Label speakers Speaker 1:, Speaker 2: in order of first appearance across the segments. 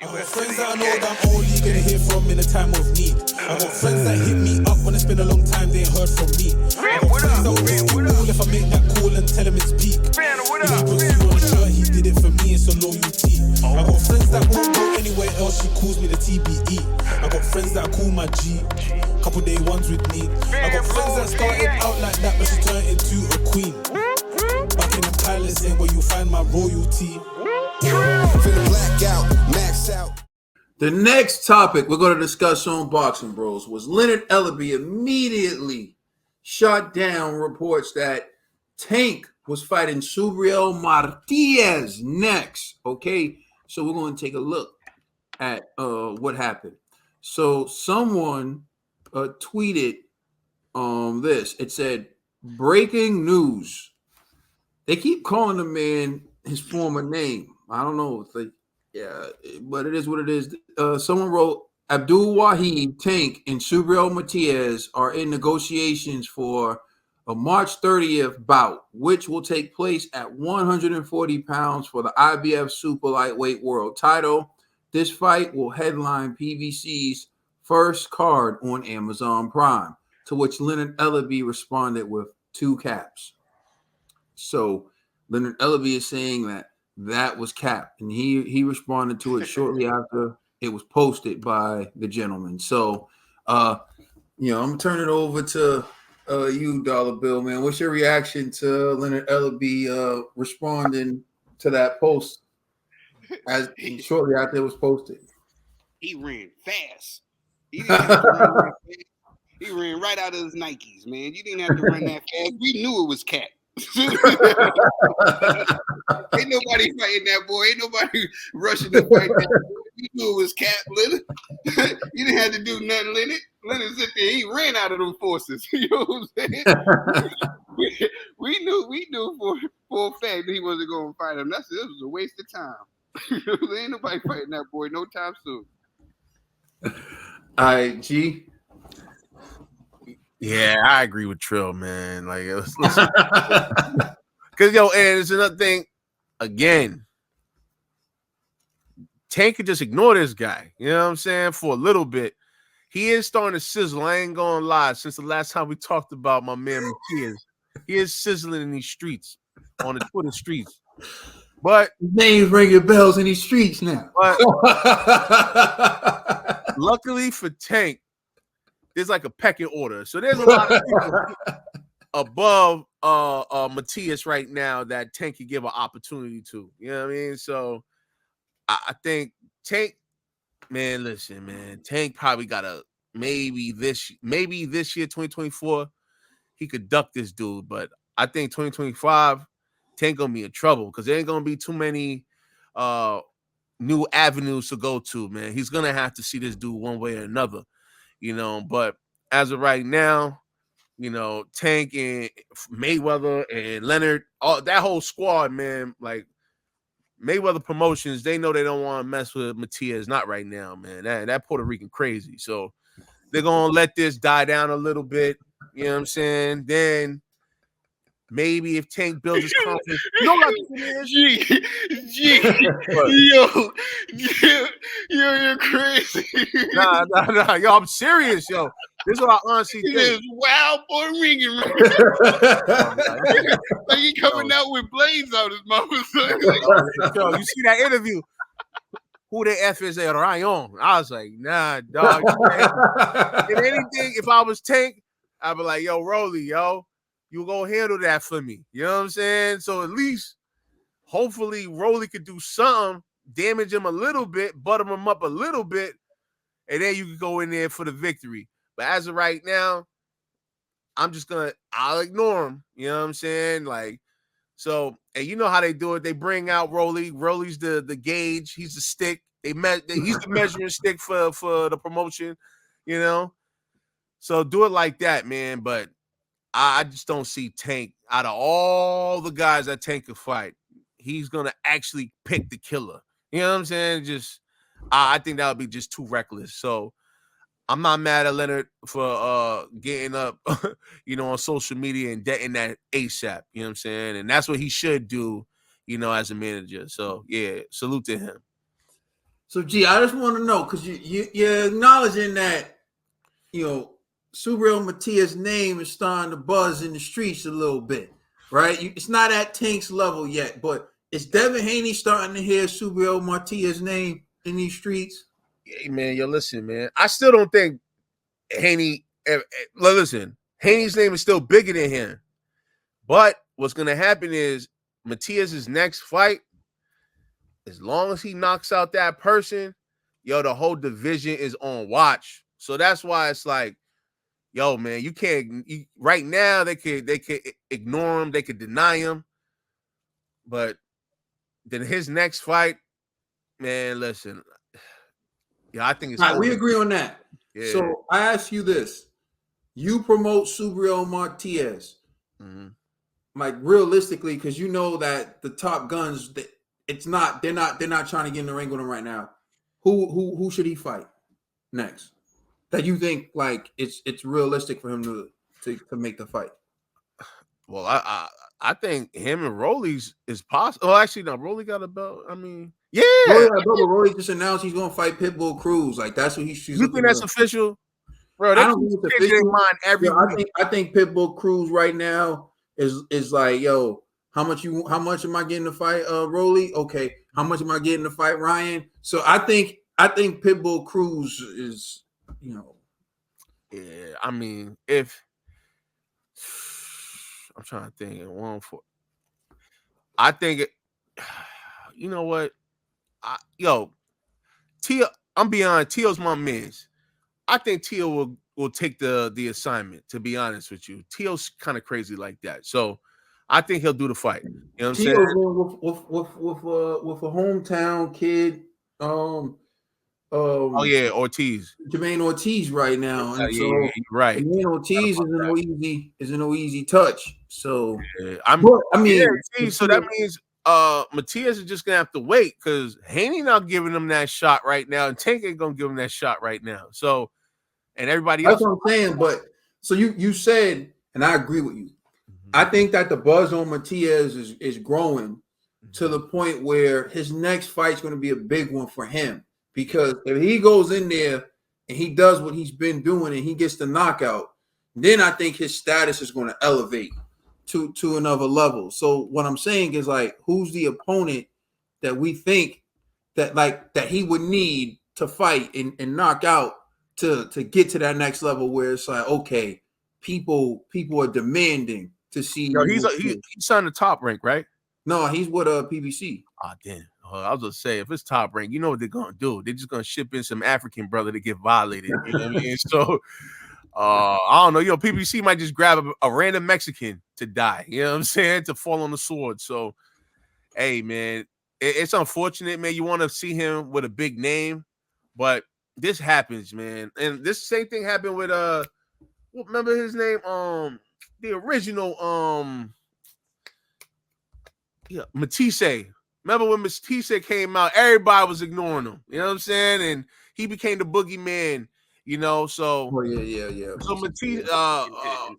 Speaker 1: I got friends that I know that I'm only gonna hear from in a time of need. I got friends that hit me up when it's been a long time they ain't heard from me. I got friends that will just be cool if I make that call and tell him it's peak. If he puts you on a shirt, he did it for me, it's a loyalty. I got friends that won't go anywhere else, she calls me the TBE. I got friends that I call my G, couple day ones with me. I got friends that started out like that, but she turned into a queen. Back in the palace ain't where you find my royalty.
Speaker 2: The next topic we're going to discuss on Boxing Bros was Leonard Ellerbe immediately shot down reports that Tank was fighting Subriel Matias next. Okay, so we're going to take a look at what happened. So someone tweeted this. It said, "Breaking news." They keep calling the man his former name. I don't know if they, but it is what it is. Someone wrote, Abdul Wahid, Tank, and Subriel Matias are in negotiations for a March 30th bout, which will take place at 140 pounds for the IBF Super Lightweight World title. This fight will headline PBC's first card on Amazon Prime, to which Leonard Ellerbe responded with 2 caps. So Leonard Ellerbe is saying that was capped, and he responded to it shortly after it was posted by the gentleman. So, I'm gonna turn it over to you, Dollar Bill, man. What's your reaction to Leonard Ellerbe responding to that post as shortly after it was posted?
Speaker 3: He ran fast. He didn't have to run that fast. He ran right out of his Nikes, man. You didn't have to run that fast. We knew it was capped. Ain't nobody fighting that boy. Ain't nobody rushing to fight that boy. You knew it was Cap, Leonard. You didn't have to do nothing, Leonard. Leonard sit there. He ran out of them forces. You know what I'm saying? we knew for a fact that he wasn't going to fight him. It was a waste of time. Ain't nobody fighting that boy no time soon.
Speaker 2: All right, G.
Speaker 4: Yeah, I agree with Trill, man. Like, because and it's another thing. Again, Tank could just ignore this guy. You know what I'm saying? For a little bit, he is starting to sizzle. I ain't gonna lie. Since the last time we talked about my man Matias, he is sizzling in these streets, on the Twitter streets. But
Speaker 2: his name's ringing bells in these streets now.
Speaker 4: But luckily for Tank, there's like a pecking order. So there's a lot of people above Matias right now that Tank could give an opportunity to. You know what I mean? So I think Tank, man, listen, man, Tank probably got maybe this year, 2024, he could duck this dude. But I think 2025, Tank gonna be in trouble because there ain't gonna be too many new avenues to go to, man. He's gonna have to see this dude one way or another. But as of right now, Tank and Mayweather and Leonard, all that whole squad, man, like Mayweather Promotions, they know they don't want to mess with Matias. Not right now, man. That Puerto Rican crazy. So they're gonna let this die down a little bit. You know what I'm saying? Then maybe if Tank builds his confidence,
Speaker 3: you're crazy.
Speaker 4: Nah, yo, I'm serious, yo. This is what I honestly think.
Speaker 3: It is wild boy ringing, man. Like he coming out with blades out his mouth.
Speaker 4: Yo, you see that interview? Who the F is El Rayon? I was like, nah, dog. If anything, if I was Tank, I'd be like, yo, Rolly, yo, you go handle that for me. You know what I'm saying? So at least, hopefully, Rolly could do something, damage him a little bit, butter him up a little bit, and then you can go in there for the victory. But as of right now, I'll ignore him. You know what I'm saying? Like, so, and you know how they do it. They bring out Rolly. Rolly's the gauge. He's the stick. He's the measuring stick for the promotion, So do it like that, man. But I just don't see Tank, out of all the guys that Tank could fight, he's going to actually pick the killer. You know what I'm saying? I think that would be just too reckless. So I'm not mad at Leonard for getting up, on social media and getting that ASAP. You know what I'm saying? And that's what he should do, as a manager. So, yeah, salute to him.
Speaker 2: So, G, I just want to know because you're acknowledging that, Subriel Matias' name is starting to buzz in the streets a little bit, right? It's not at Tank's level yet, but is Devin Haney starting to hear Subriel Matias' name in these streets?
Speaker 4: Hey, man, listen, man. I still don't think Haney. Listen, Haney's name is still bigger than him. But what's going to happen is Matias' next fight, as long as he knocks out that person, the whole division is on watch. So that's why it's like, man, you can't. Right now, they could ignore him, they could deny him, but then his next fight, man, listen, I think it's.
Speaker 2: All right, we agree on that.
Speaker 4: Yeah.
Speaker 2: So I ask you this: you promote Subriel Matias, like realistically, because you know that the top guns, they're not trying to get in the ring with him right now. Who should he fight next? That you think like it's realistic for him to make the fight?
Speaker 4: Well, I think him and Rolly's is possible. Oh, actually, no, Rolly got a belt. I mean, yeah.
Speaker 2: Rolly just announced he's gonna fight Pitbull Cruz. Like that's what he's.
Speaker 4: You think that's official, bro?
Speaker 2: I don't think it's official.
Speaker 4: Mind every week.
Speaker 2: I think Pitbull Cruz right now is like, yo, how much am I getting to fight Rolly? Okay, how much am I getting to fight Ryan? So I think Pitbull Cruz is.
Speaker 4: Yeah, I mean, if I'm trying to think, I think, you know what, Tia, I'm being honest, Tio's my man's. I think Tio will take the assignment. To be honest with you, Tio's kind of crazy like that, so I think he'll do the fight. You know what I'm saying?
Speaker 2: With a hometown kid.
Speaker 4: Ortiz.
Speaker 2: Jermaine Ortiz right now. And
Speaker 4: you're right.
Speaker 2: Jermaine Ortiz isn't no easy touch. So
Speaker 4: so that means Matias is just gonna have to wait because Haney not giving him that shot right now, and Tank ain't gonna give him that shot right now. So, and everybody else.
Speaker 2: That's what I'm saying. But so you said, and I agree with you. I think that the buzz on Matias is growing to the point where his next fight's going to be a big one for him. Because if he goes in there and he does what he's been doing and he gets the knockout, then I think his status is going to elevate to another level. So what I'm saying is like, who's the opponent that we think that he would need to fight and knock out to get to that next level where it's like, okay, people are demanding to see.
Speaker 4: He's signed the Top Rank, right?
Speaker 2: No, he's with PBC.
Speaker 4: Damn. I was gonna say, if it's Top Rank, you know what they're gonna do? They're just gonna ship in some African brother to get violated. You know what I mean? So, I don't know. PBC might just grab a random Mexican to die. You know what I'm saying? To fall on the sword. So, hey, man, it's unfortunate, man. You want to see him with a big name, but this happens, man. And this same thing happened with remember his name? The original Matisse. Remember when Matias came out, everybody was ignoring him. You know what I'm saying? And he became the boogeyman, so.
Speaker 2: Oh, yeah.
Speaker 4: So Matias,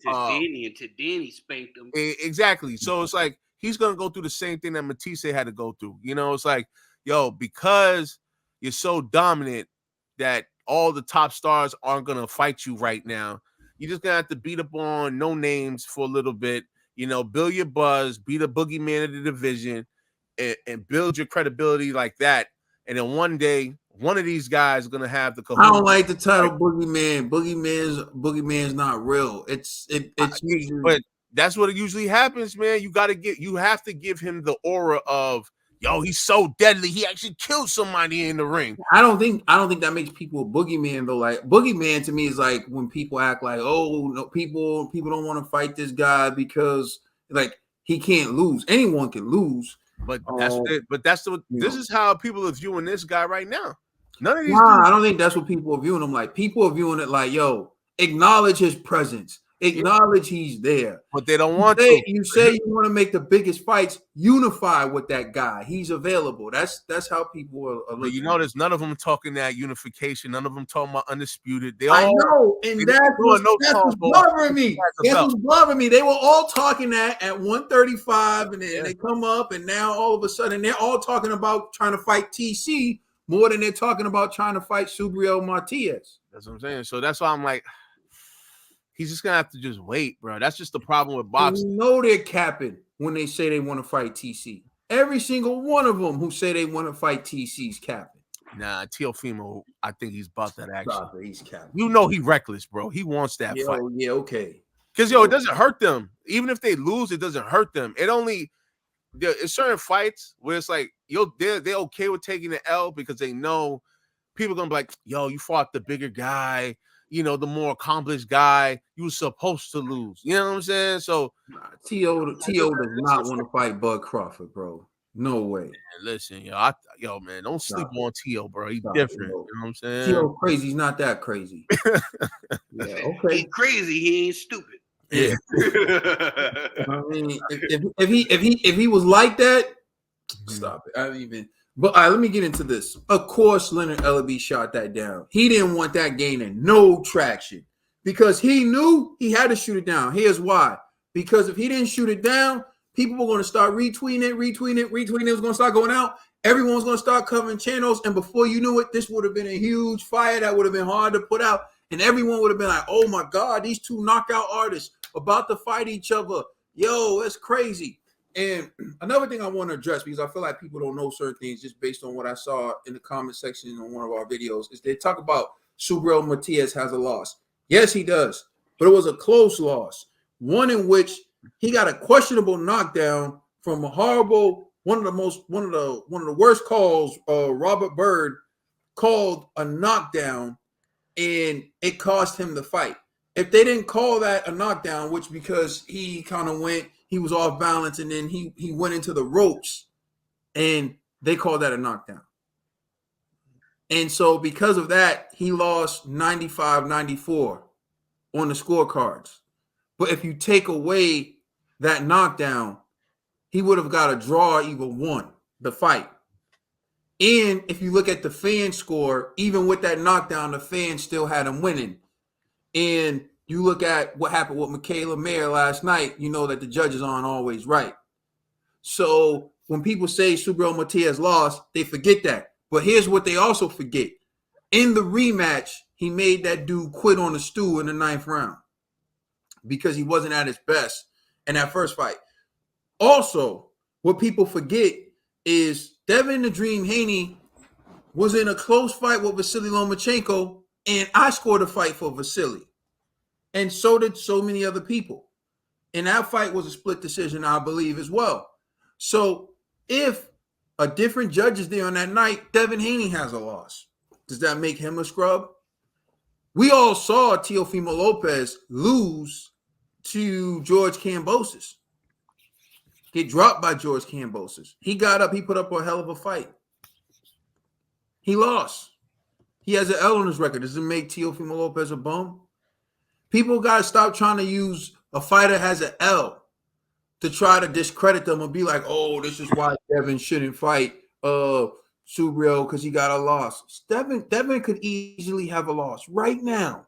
Speaker 3: until Danny spanked him.
Speaker 4: Exactly. So it's like, he's going to go through the same thing that Matias had to go through. It's like, because you're so dominant that all the top stars aren't going to fight you right now. You're just going to have to beat up on no names for a little bit, build your buzz, be the boogeyman of the division. And build your credibility like that, and then one day, one of these guys is gonna have the.
Speaker 2: I don't like the title boogeyman. Boogeyman's not real. It's usually,
Speaker 4: but that's what it usually happens, man. You have to give him the aura of, he's so deadly. He actually killed somebody in the ring.
Speaker 2: I don't think that makes people a boogeyman though. Like boogeyman to me is like when people act like, oh no, people don't want to fight this guy because like he can't lose. Anyone can lose.
Speaker 4: But this is how people are viewing this guy right now. None of these.
Speaker 2: I don't think that's what people are viewing him like. People are viewing it like, acknowledge his presence, acknowledge he's there.
Speaker 4: But they don't want
Speaker 2: to. You say you want to make the biggest fights, unify with that guy. He's available. That's how people are looking.
Speaker 4: You notice none of them talking that unification. None of them talking about undisputed.
Speaker 2: I know, and that's what's bothering me. That's what's bothering me. They were all talking that at 135, and then they come up, and now all of a sudden they're all talking about trying to fight TC more than they're talking about trying to fight Subriel Matias.
Speaker 4: That's what I'm saying. So that's why I'm like, he's just gonna have to just wait, bro. That's just the problem with boxing.
Speaker 2: You know they're capping when they say they want to fight TC. Every single one of them who say they want to fight TC's capping.
Speaker 4: Nah, Teofimo, I think he's about that action.
Speaker 2: Stop it, he's capping.
Speaker 4: You know he reckless, bro. He wants that fight.
Speaker 2: Yeah, okay.
Speaker 4: Because it doesn't hurt them. Even if they lose, it doesn't hurt them. It's certain fights where it's like, they're okay with taking the L because they know people are gonna be like, yo, you fought the bigger guy, the more accomplished guy. You were supposed to lose. You know what I'm saying? So
Speaker 2: T.O. does not want to fight Bud Crawford, bro. No way.
Speaker 4: Man, listen, man, don't sleep on T.O., bro. He's different. You know what I'm saying?
Speaker 2: T.O. crazy. He's not that crazy. Yeah, okay.
Speaker 3: He crazy. He ain't stupid.
Speaker 2: Yeah. I mean, if he was like that, stop it. I don't even. But let me get into this. Of course, Leonard Ellerbe shot that down. He didn't want that gaining no traction because he knew he had to shoot it down. Here's why. Because if he didn't shoot it down, people were going to start retweeting it. It was going to start going out. Everyone was going to start covering channels. And before you knew it, this would have been a huge fire that would have been hard to put out. And everyone would have been like, oh, my God, these two knockout artists about to fight each other. Yo, that's crazy. And another thing I want to address, because I feel like people don't know certain things just based on what I saw in the comment section on one of our videos, is they talk about Subriel Matias has a loss. Yes, he does. But it was a close loss. One in which he got a questionable knockdown from a horrible, one of the worst calls Robert Byrd called a knockdown, and it cost him the fight. If they didn't call that a knockdown, which because he kind of he was off balance and then he went into the ropes, and they called that a knockdown. And so because of that, he lost 95-94 on the scorecards. But if you take away that knockdown, he would have got a draw, even won the fight. And if you look at the fan score, even with that knockdown, the fans still had him winning. And you look at what happened with Michaela Mayer last night, you know that the judges aren't always right. So when people say Subriel Matias lost, they forget that. But here's what they also forget. In the rematch, he made that dude quit on the stool in the 9th round because he wasn't at his best in that first fight. Also, what people forget is Devin the Dream Haney was in a close fight with Vasily Lomachenko, and I scored a fight for Vasily. And so did so many other people. And that fight was a split decision, I believe, as well. So if a different judge is there on that night, Devin Haney has a loss. Does that make him a scrub? We all saw Teofimo Lopez lose to George Kambosos. Get dropped by George Kambosos. He got up. He put up a hell of a fight. He lost. He has an L on his record. Does it make Teofimo Lopez a bum? People got to stop trying to use a fighter has an L to try to discredit them and be like, oh, this is why Devin shouldn't fight Subriel because he got a loss. Devin could easily have a loss right now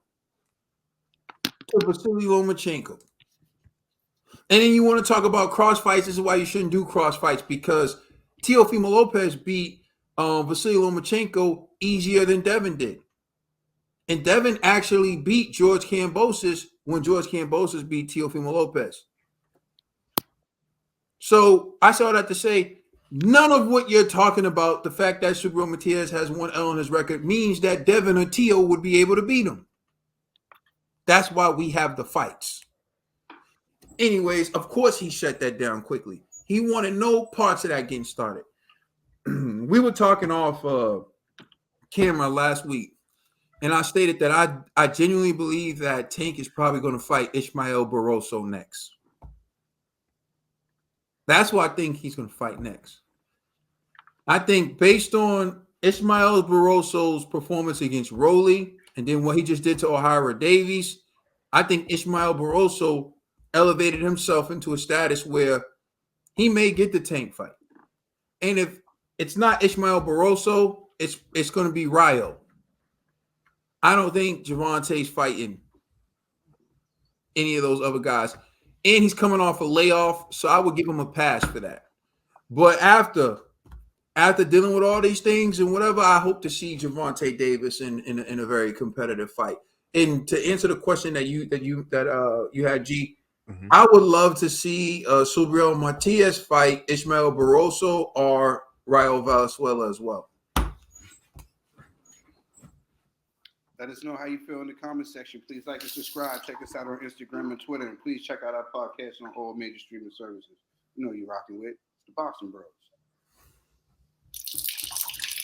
Speaker 2: to Vasily Lomachenko. And then you want to talk about cross fights. This is why you shouldn't do cross fights, because Teofimo Lopez beat Vasily Lomachenko easier than Devin did. And Devin actually beat George Kambosos when George Kambosos beat Teofimo Lopez. So I saw that to say none of what you're talking about, the fact that Subriel Matias has one L on his record, means that Devin or Teo would be able to beat him. That's why we have the fights. Anyways, of course he shut that down quickly. He wanted no parts of that getting started. We were talking off camera last week, and I stated that I genuinely believe that Tank is probably going to fight Ismael Barroso next. That's what I think he's going to fight next. I think based on Ismael Barroso's performance against Rolly and then what he just did to O'Hara Davies, I think Ismael Barroso elevated himself into a status where he may get the Tank fight. And if it's not Ismael Barroso, it's going to be Rayo. I don't think Gervonta's fighting any of those other guys. And he's coming off a layoff, so I would give him a pass for that. But after after dealing with all these things and whatever, I hope to see Gervonta Davis in a very competitive fight. And to answer the question that you had, G,
Speaker 4: Mhm.
Speaker 2: I would love to see Subriel Matias fight Ismael Barroso or Rayo Valenzuela as well.
Speaker 3: Let us know how you feel in the comment section. Please like and subscribe. Check us out on Instagram and Twitter. And please check out our podcast on all major streaming services. You know you're rocking with the Boxing Bros.